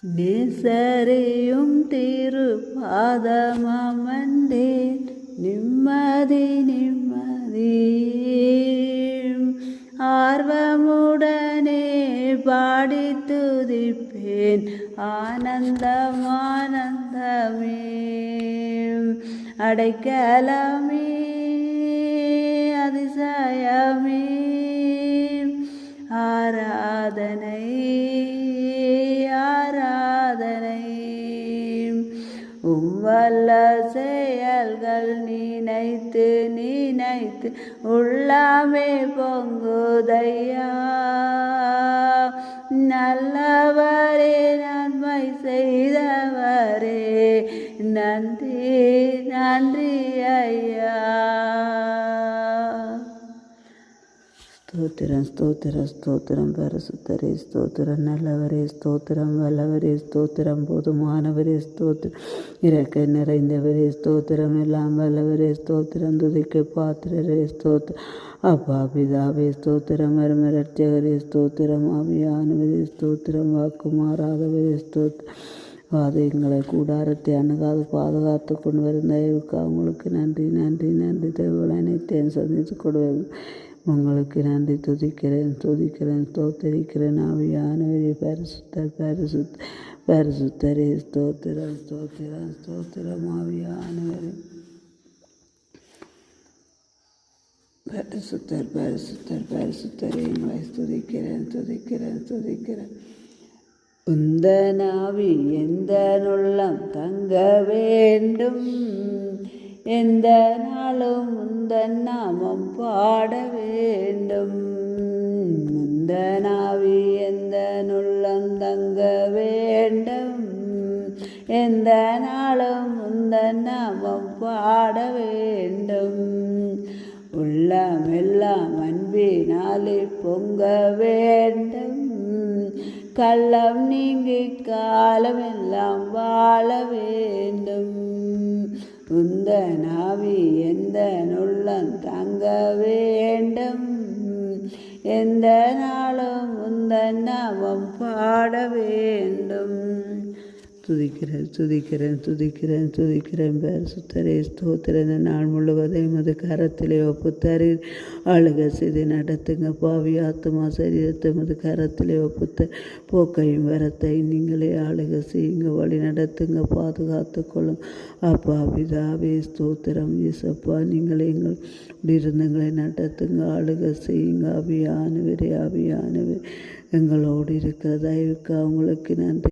நேசரையும் திருப்பாதமமர்ந்தேன் நிம்மதி நிம்மதி ஆர்வமுடனே பாடி துதிப்பேன் ஆனந்தம் ஆனந்தமே அடைக்கலமே அதிசயமே ஆராதனை ஆராதனை வல்ல செயல்கள் நினைத்து நினைத்து உள்ளமே பொங்குதையா நல்லவரே நன்மை செய்தவரே நன்றி நன்றி ஐயா. ஸ்தோத்திரம் ஸ்தோத்திரம் ஸ்தோத்திரம் பரிசுத்தரே ஸ்தோத்திரம் நல்லவரே ஸ்தோத்திரம் வல்லவரே ஸ்தோத்திரம் போதுமானவரே ஸ்தோத்திரம் இறக்க நிறைந்தவரே ஸ்தோத்திரம் எல்லாம் வல்லவரே ஸ்தோத்திரம் துதிக்க பாத்திரரே ஸ்தோத்திரம் அப்பா பிதாவே ஸ்தோத்திரம் மருமரட்சகரே ஸ்தோத்திரம் ஆவியானவரே ஸ்தோத்திரம் வாக்கு மாறாதவரே ஸ்தோத்திரம் வாதங்களை கூடாரத்தை அணுகாது பாதுகாத்து கொண்டு வரும் தயவுக்கு அவங்களுக்கு நன்றி நன்றி நன்றி தேவங்களை அனைத்தையும் சந்தித்து கொடுவேன் உங்களுக்கு நன்றி துதிக்கிறேன் துதிக்கிறேன் ஸ்தோத்தரிக்கிறேன் ஆவியானவரே பரிசுத்தர் பரிசுத்தரே ஸ்தோத்திரம் ஸ்தோத்திரம் ஸ்தோத்திரம் ஆவியானவரே பரிசுத்தர் பரிசுத்தர் பரிசுத்தரே எங்களை துதிக்கிறேன் துதிக்கிறேன் துதிக்கிறேன் உந்தனாவி எந்த நுள்ளம் தங்க வேண்டும் எந்த நாளும் உந்தன் நாமம் பாட வேண்டும் முந்தனாவி எந்த நுள்ளம் தங்க வேண்டும் எந்த நாளும் உந்தன் நாமம் பாட வேண்டும் உள்ளமெல்லாம் அன்பினாலே பொங்க வேண்டும் கள்ளம் நீங்கி காலமெல்லாம் வாழ வேண்டும் உந்தனாவி எந்த நுள்ளம் தங்க வேண்டும் எந்த நாளும் உந்தன் நாமம் பாட வேண்டும். துதிக்கிறேன் துதிக்கிறேன் துதிக்கிறேன் துதிக்கிறேன் பரிசுத்தரே ஸ்தோத்திரம் இந்த நாள் முழுவதையும் அது கரத்திலே ஒப்புத்தரி ஆளுக செய்து நடத்துங்க பாவி ஆத்துமா சரீரத்தை அது கரத்திலே ஒப்புத்த போக்கையும் வரத்தை நீங்களே ஆளுக செய்யுங்க வழி நடத்துங்க பாதுகாத்து கொள்ளும் அப்பா பிதாவே ஸ்தோத்திரம் இசப்பா நீங்களே எங்கள் இருந்தங்களை நடத்துங்க ஆளுக செய்யுங்க அபியானவரே அபியானவரே எங்களோடு இருக்கிற தயவுக்கு அவங்களுக்கு நன்றி.